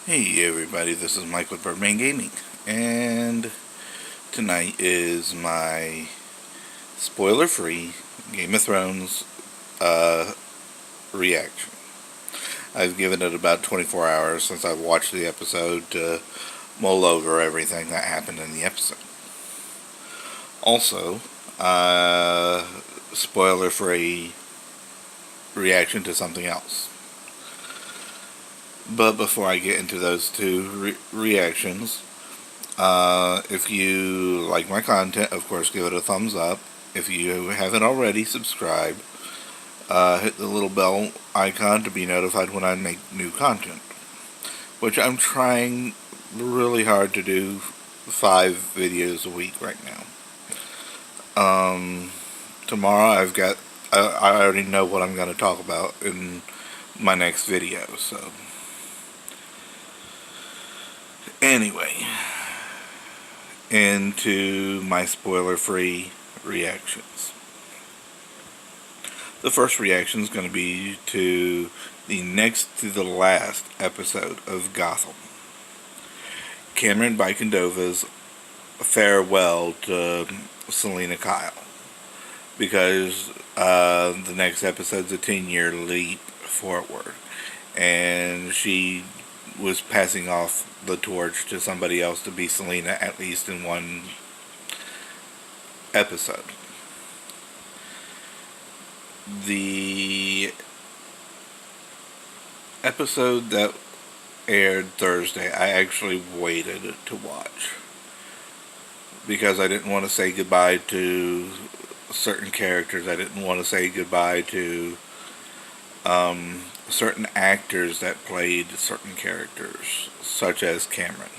Hey everybody, this is Mike with Birdman Gaming, and tonight is my spoiler-free Game of Thrones uh, reaction. I've given it about 24 hours since I've watched the episode to mull over everything that happened in the episode. Also, uh, spoiler-free reaction to something else. But before I get into those two reactions, if you like my content, of course, give it a thumbs up. If you haven't already, subscribe. Hit the little bell icon to be notified when I make new content, which I'm trying really hard to do 5 videos a week right now. Tomorrow I already know what I'm going to talk about in my next video, so. Anyway, into my spoiler-free reactions. The first reaction is going to be to the next to the last episode of Gotham. Cameron Bicondova's farewell to Selena Kyle. Because the next episode's a 10-year leap forward. And she was passing off the torch to somebody else to be Selena, at least in one episode. The episode that aired Thursday, I actually waited to watch because I didn't want to say goodbye to certain characters. I didn't want to say goodbye to certain actors that played certain characters, such as Cameron.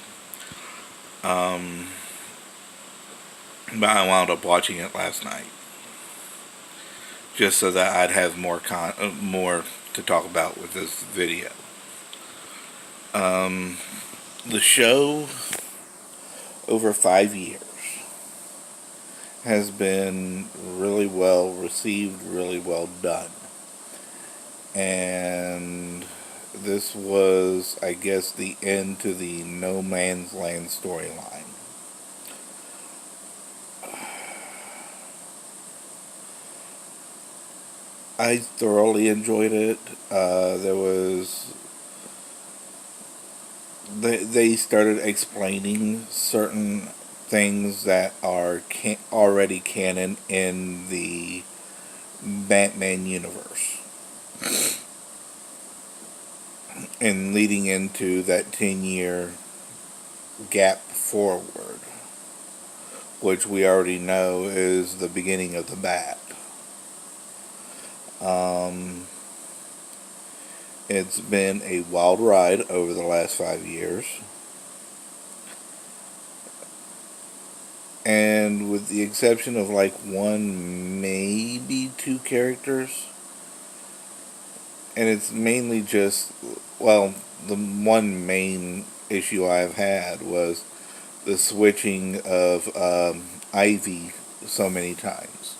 But I wound up watching it last night, just so that I'd have more to talk about with this video. The show, over 5 years, has been really well received, really well done. And this was, I guess, the end to the No Man's Land storyline. I thoroughly enjoyed it. They started explaining certain things that are already canon in the Batman universe. And leading into that 10-year gap forward, which we already know is the beginning of the Bat. It's been a wild ride over the last 5 years. And with the exception of like one, maybe two characters, and it's mainly just, well, the one main issue I've had was the switching of Ivy so many times.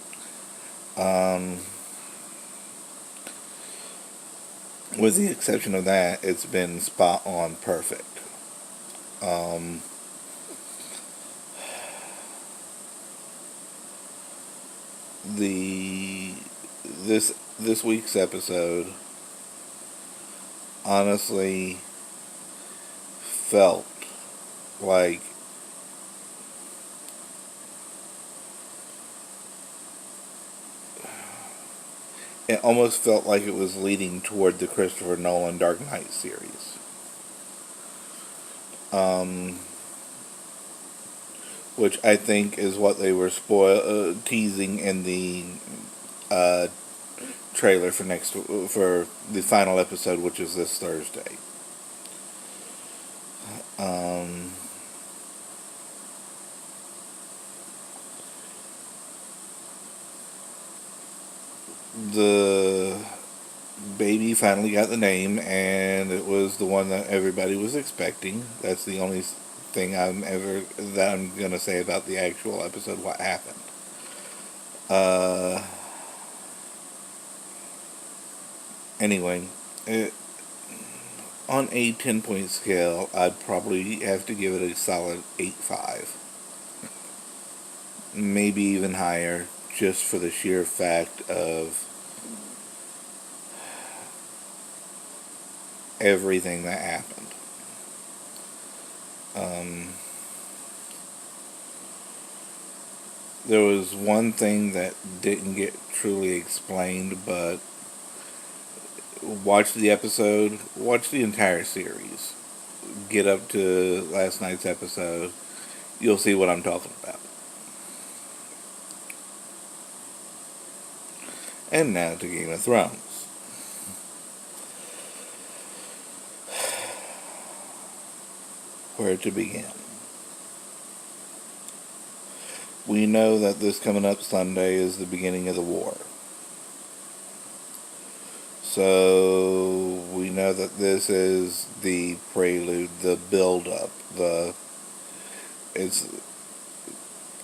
With the exception of that, it's been spot on perfect. This week's episode honestly felt like it almost felt like it was leading toward the Christopher Nolan Dark Knight series. Which I think is what they were teasing in the trailer for the final episode, which is this Thursday. The baby finally got the name, and it was the one that everybody was expecting. That's the only thing I'm gonna say about the actual episode. What happened? Anyway, On a 10-point scale, I'd probably have to give it a solid 8.5. Maybe even higher, just for the sheer fact of everything that happened. There was one thing that didn't get truly explained, but watch the episode, watch the entire series. Get up to last night's episode, you'll see what I'm talking about. And now to Game of Thrones. Where to begin? We know that this coming up Sunday is the beginning of the war. So we know that this is the prelude, the build-up,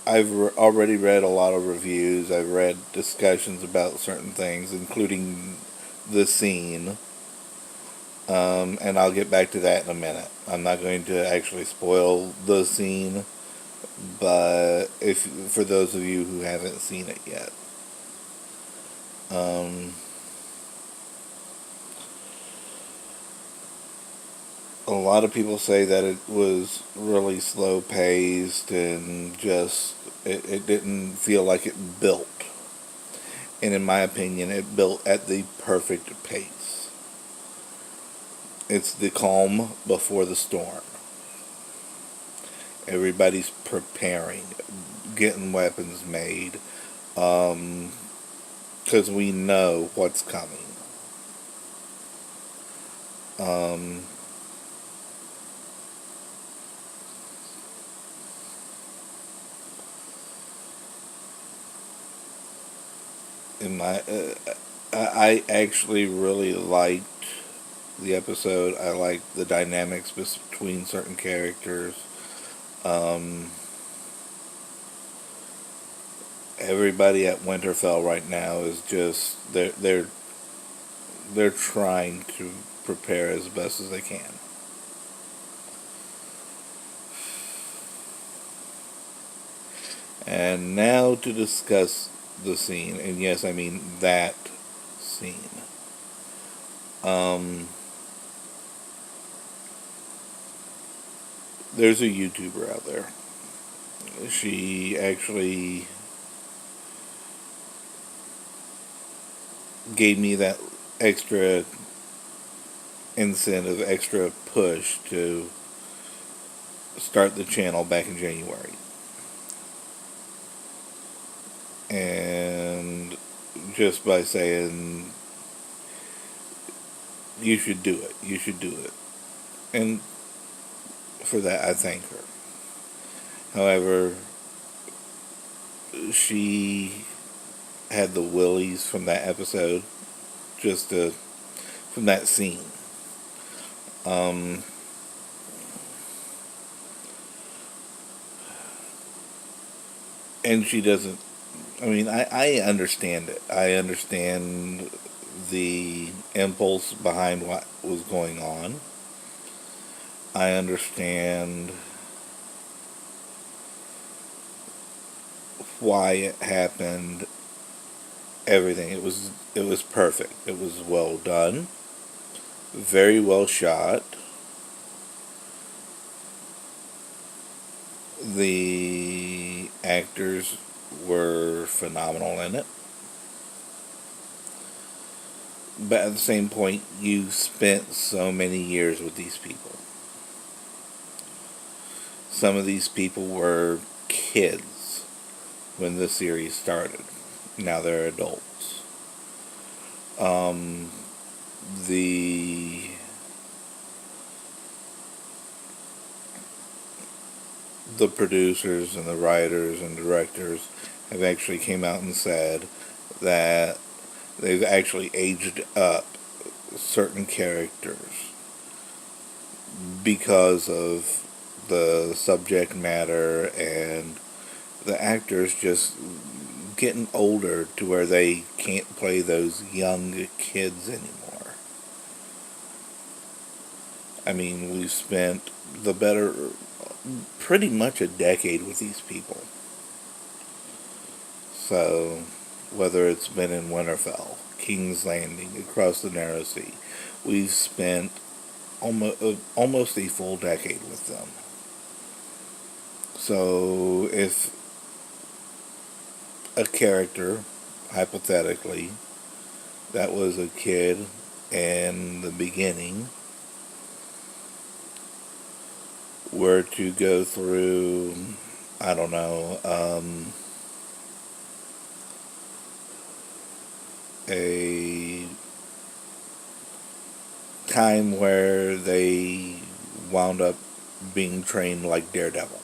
I've already read a lot of reviews. I've read discussions about certain things, including the scene. And I'll get back to that in a minute. I'm not going to actually spoil the scene, but for those of you who haven't seen it yet. A lot of people say that it was really slow paced and just it didn't feel like it built. And in my opinion, it built at the perfect pace. It's the calm before the storm. Everybody's preparing, getting weapons made, because we know what's coming. I actually really liked the episode. I liked the dynamics between certain characters. Everybody at Winterfell right now is just they're trying to prepare as best as they can. And now to discuss the scene, and yes, I mean that scene. There's a YouTuber out there. She actually gave me that extra incentive, extra push to start the channel back in January. And just by saying, you should do it, you should do it. And for that, I thank her. However, she had the willies from that episode, from that scene. And she doesn't, I mean, I understand it. I understand the impulse behind what was going on. I understand why it happened. Everything. It was perfect. It was well done. Very well shot. The actors were phenomenal in it. But at the same point, you spent so many years with these people. Some of these people were kids when the series started. Now they're adults. The producers and the writers and directors have actually came out and said that they've actually aged up certain characters because of the subject matter and the actors just getting older to where they can't play those young kids anymore. I mean, we've spent the better, pretty much a decade with these people. So, whether it's been in Winterfell, King's Landing, across the Narrow Sea, we've spent almost a full decade with them. So, if a character, hypothetically, that was a kid in the beginning, were to go through, I don't know, a time where they wound up being trained like Daredevil.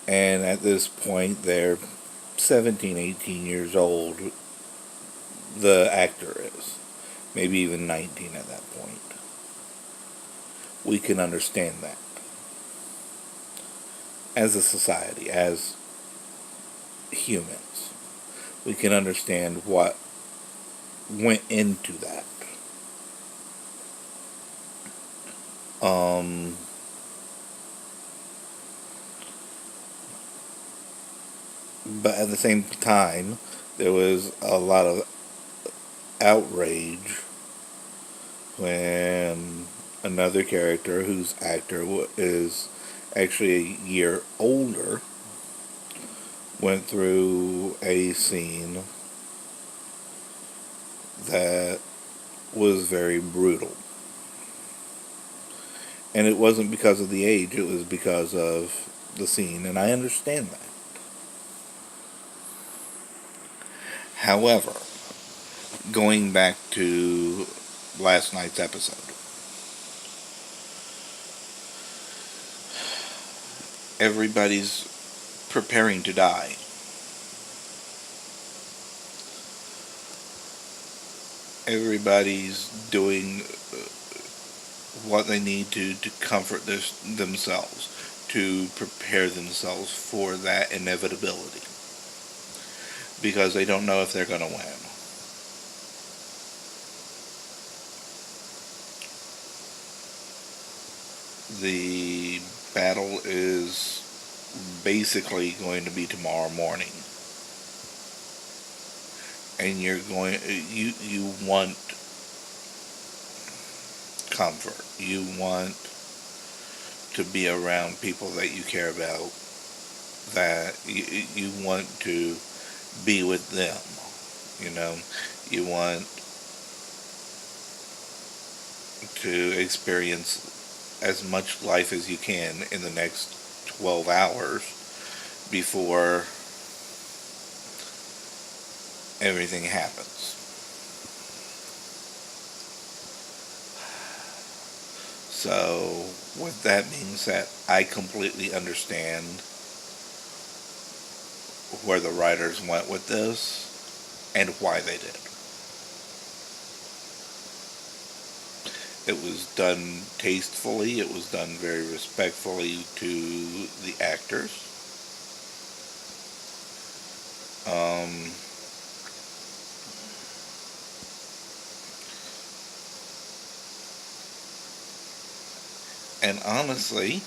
And at this point, they're 17, 18 years old. The actor is. Maybe even 19 at that point. We can understand that. As a society, as humans, we can understand what went into that. But at the same time, there was a lot of outrage when another character, whose actor is actually a year older, went through a scene that was very brutal. And it wasn't because of the age, it was because of the scene, and I understand that. However, going back to last night's episode, everybody's preparing to die. Everybody's doing what they need to comfort themselves, to prepare themselves for that inevitability, because they don't know if they're going to win. The battle is basically going to be tomorrow morning, and you want comfort. You want to be around people that you care about, that you want to be with them. You know, you want to experience as much life as you can in the next 12 hours before everything happens. So, with that being said, I completely understand where the writers went with this and why they did. It was done tastefully, it was done very respectfully to the actors. And honestly,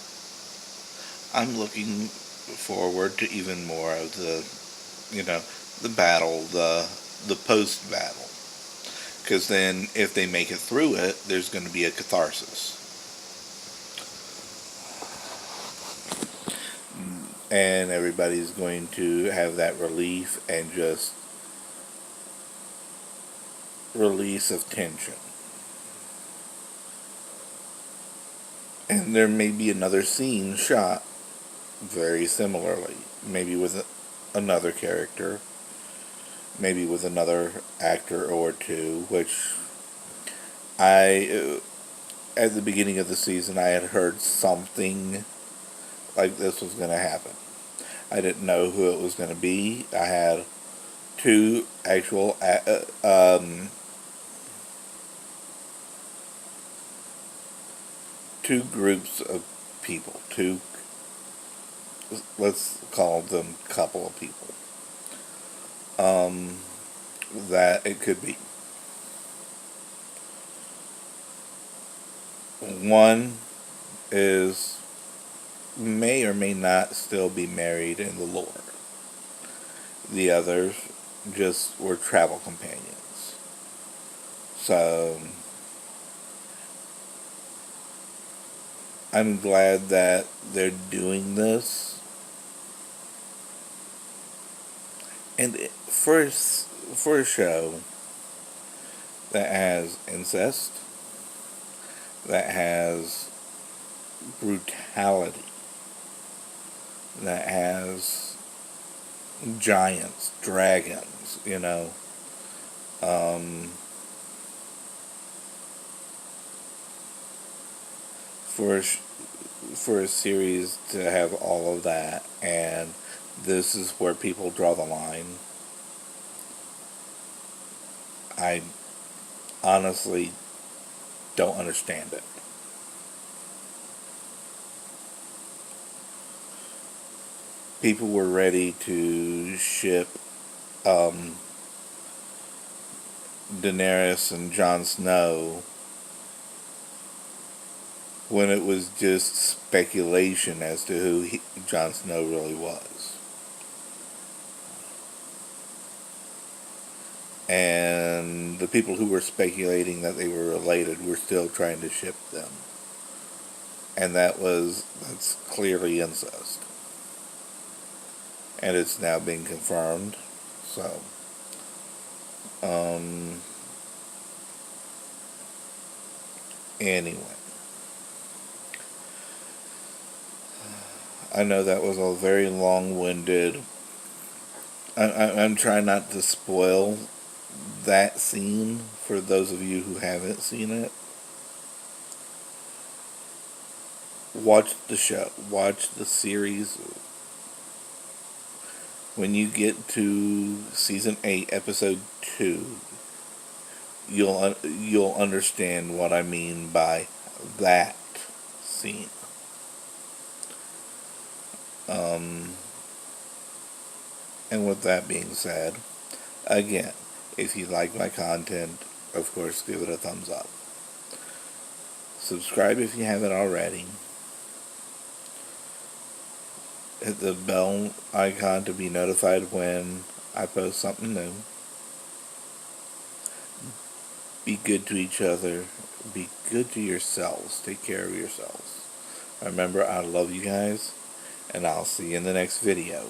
I'm looking forward to even more of the battle, the post-battle. Because then, if they make it through it, there's going to be a catharsis. And everybody's going to have that relief and just release of tension. And there may be another scene shot very similarly. Maybe with another character. Maybe with another actor or two, which at the beginning of the season, I had heard something like this was going to happen. I didn't know who it was going to be. I had two actual two groups of people, let's call them couple of people, that it could be. One is may or may not still be married in the lore. The others just were travel companions. So I'm glad that they're doing this. And for a show that has incest, that has brutality, that has giants, dragons, um, for for a series to have all of that, and this is where people draw the line. I honestly don't understand it. People were ready to ship um, Daenerys and Jon Snow when it was just speculation as to who Jon Snow really was. And the people who were speculating that they were related were still trying to ship them. And that's clearly incest. And it's now being confirmed. So, anyway. I know that was a very long-winded. I'm trying not to spoil that scene for those of you who haven't seen it. Watch the show. Watch the series. When you get to season 8, episode 2, you'll understand what I mean by that scene. And with that being said, again, if you like my content, of course, give it a thumbs up. Subscribe if you haven't already. Hit the bell icon to be notified when I post something new. Be good to each other. Be good to yourselves. Take care of yourselves. Remember, I love you guys, and I'll see you in the next video.